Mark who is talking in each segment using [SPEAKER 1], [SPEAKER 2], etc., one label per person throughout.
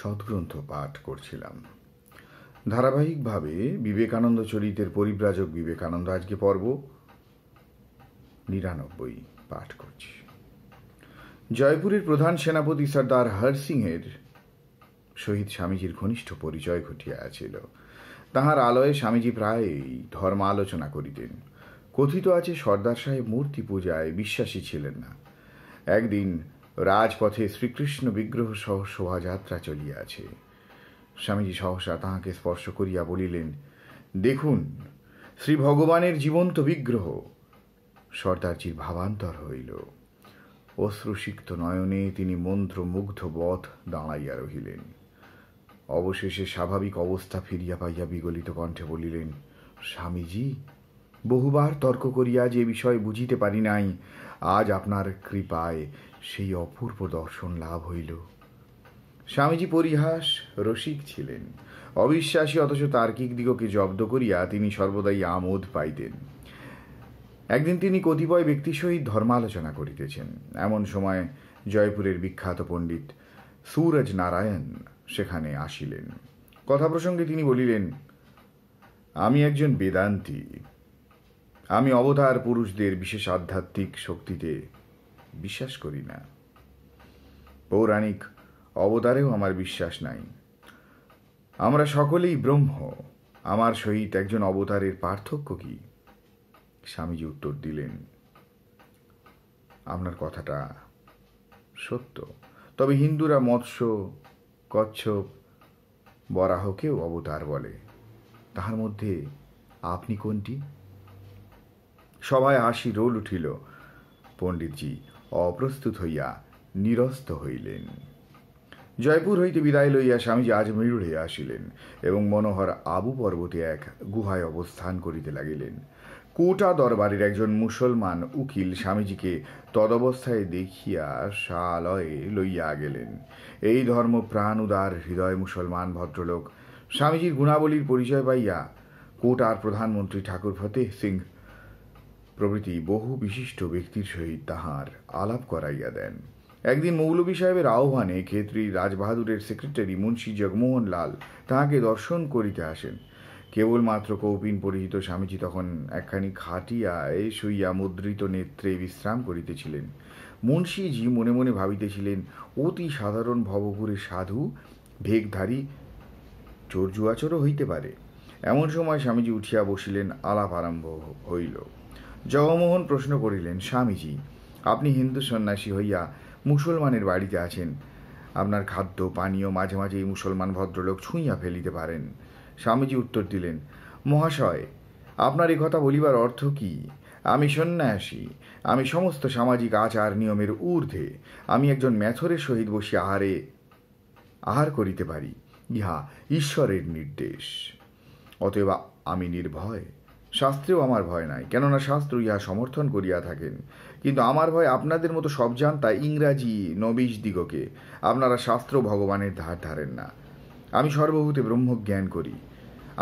[SPEAKER 1] সদ্গ্রন্থ পাঠ করছিলাম। ধারাবাহিকভাবে বিবেকানন্দ চরিতের পরিব্রাজক বিবেকানন্দ আজকে পর্ব 99 পাঠ করছি। জয়পুরের প্রধান সেনাপতি সর্দার হর সিংয়ের সহিত স্বামীজির ঘনিষ্ঠ পরিচয় ঘটিয়াছিল। তাহার আলয়ে স্বামীজি প্রায়ই ধর্মালোচনা করিতেন। কথিত আছে সর্দার সাহেব মূর্তি পূজায় বিশ্বাসী ছিলেন না। একদিন রাজপথে শ্রীকৃষ্ণ বিগ্রহ সহ শোভাযাত্রা চলিয়াছে। স্বামীজি সহসা তাহাকে স্পর্শ করিয়া বলিলেন, দেখুন শ্রী ভগবানের জীবন্ত বিগ্রহ। সর্দারজির ভাবান্তর হইল। অশ্রুসিক্ত নয়নে তিনি মন্ত্রমুগ্ধ বধ দাঁড়াইয়া রহিলেন। অবশেষে স্বাভাবিক অবস্থা ফিরিয়া পাইয়া বিগলিত কণ্ঠে বলিলেন, স্বামীজি, বহুবার তর্ক করিয়া যে বিষয় বুঝিতে পারি নাই, আজ আপনার কৃপায় সেই অপূর্ব দর্শন লাভ হইল। স্বামীজি পরিহাস রসিক ছিলেন। অবিশ্বাসী অথচ তার্কিক দিগকে জব্দ করিয়া তিনি সর্বদাই আমোদ পাইতেন। একদিন তিনি কতিপয় ব্যক্তির সহিত ধর্মালোচনা করিতেছেন। এমন সময় জয়পুরের বিখ্যাত পণ্ডিত সুরজ নারায়ণ সেখানে আসিলেন। কথা প্রসঙ্গে তিনি বলিলেন, আমি একজন বেদান্তী। আমি অবতার পুরুষদের বিশেষ আধ্যাত্মিক শক্তিতে বিশ্বাস করি না। পৌরাণিক অবতারেও আমার বিশ্বাস নাই। আমরা সকলেই ব্রহ্ম। আমার সহিত একজন অবতারের পার্থক্য কি? স্বামীজি উত্তর দিলেন, আপনার কথাটা সত্য, তবে হিন্দুরা মৎস্য, কচ্ছপ, বরাহকেও অবতার বলে। তাহার মধ্যে আপনি কোনটি? সভায় হাসি রোল উঠিল। পণ্ডিতজি অপ্রস্তুত হইয়া নিরস্ত হইলেন। জয়পুর হইতে বিদায় লইয়া স্বামীজি আজমিরে আসিলেন এবং মনোহর আবু পর্বতে এক গুহায় অবস্থান করিতে লাগিলেন। কোটা দরবারের একজন মুসলমান উকিল স্বামীজিকে তদবস্থায় দেখিয়া শালয়ে লইয়া গেলেন। এই ধর্ম প্রাণ উদার হৃদয় মুসলমান ভদ্রলোক স্বামীজির গুণাবলীর পরিচয় পাইয়া কোটার প্রধানমন্ত্রী ঠাকুর ফতেহ সিং প্রভৃতি বহু বিশিষ্ট ব্যক্তির সহিত তাহার আলাপ করাইয়া দেন। একদিন মৌলভী সাহেবের আহ্বানে ক্ষেত্রী রাজবাহাদুরের সেক্রেটারি মুন্সী জগমোহন লাল তাহাকে দর্শন করিতে আসেন। কেবলমাত্র কৌপিন পরিহিত স্বামীজি তখন একখানি খাটিয়ায় শুইয়া মুদ্রিত নেত্রে বিশ্রাম করিতেছিলেন। মুন্সীজি মনে মনে ভাবিতেছিলেন, অতি সাধারণ ভবপুরের সাধু, ভেগধারী, চোরজুয়াচোরও হইতে পারে। এমন সময় স্বামীজি উঠিয়া বসিলেন। আলাপ আরম্ভ হইল। জগমোহন প্রশ্ন করিলেন, স্বামীজি, আপনি হিন্দু সন্ন্যাসী হইয়া মুসলমানের বাড়িতে আছেন। আপনার খাদ্য পানীয় মাঝে মাঝে এই মুসলমান ভদ্রলোক ছুঁইয়া ফেলিতে পারেন। স্বামীজি উত্তর দিলেন, মহাশয়, আপনার এ কথা বলিবার অর্থ কি? আমি সন্ন্যাসী। আমি সমস্ত সামাজিক আচার নিয়মের ঊর্ধ্বে। আমি একজন মেথরের সহিত বসিয়া আহার করিতে পারি। ইহা ঈশ্বরের নির্দেশ। অতএব আমি নির্ভয়। শাস্ত্রেও আমার ভয় নাই, কেননা শাস্ত্র ইহা সমর্থন করিয়া থাকেন। কিন্তু আমার ভয় আপনাদের মতো সব জানতা ইংরাজি নবীশ দিগকে। আপনারা শাস্ত্র ভগবানের ধার ধারেন না। আমি সর্বভূতে ব্রহ্মজ্ঞান করি।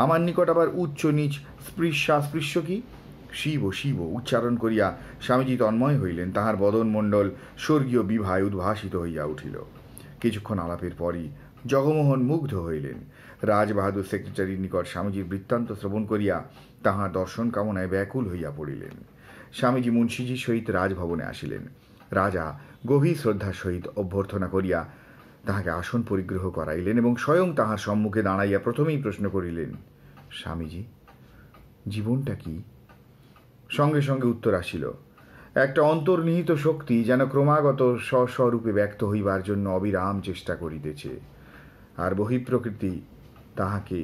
[SPEAKER 1] আমার নিকট আবার উচ্চ নীচ স্পৃশ্য কি? শিব শিব উচ্চারণ করিয়া স্বামীজি তন্ময় হইলেন। তাহার বদনমণ্ডল স্বর্গীয় বিভায় উদ্ভাসিত হইয়া উঠিল। কিছুক্ষণ আলাপের পরই জগমোহন মুগ্ধ হইলেন। রাজবাহাদুর সেক্রেটারির নিকট স্বামীজির বৃত্তান্ত শ্রবণ করিয়া তাহার দর্শন কামনায় ব্যাকুল হইয়া পড়িলেন। স্বামীজি মুন্সীজির সহিত রাজভবনে আসিলেন। রাজা গভীর শ্রদ্ধার সহিত অভ্যর্থনা করিয়া তাহাকে আসন পরিগ্রহ করাইলেন এবং স্বয়ং তাহার সম্মুখে দাঁড়াইয়া প্রথমেই প্রশ্ন করিলেন, স্বামীজি, জীবনটা কি? সঙ্গে সঙ্গে উত্তর আসিল, একটা অন্তর্নিহিত শক্তি যেন ক্রমাগত স্বস্বরূপে ব্যক্ত হইবার জন্য অবিরাম চেষ্টা করিতেছে, আর বহিঃপ্রকৃতি তাহাকে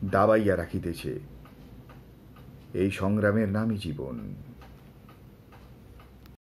[SPEAKER 1] দাবাইয়া রাখিতেছে। এই সংগ্রামের নামই জীবন।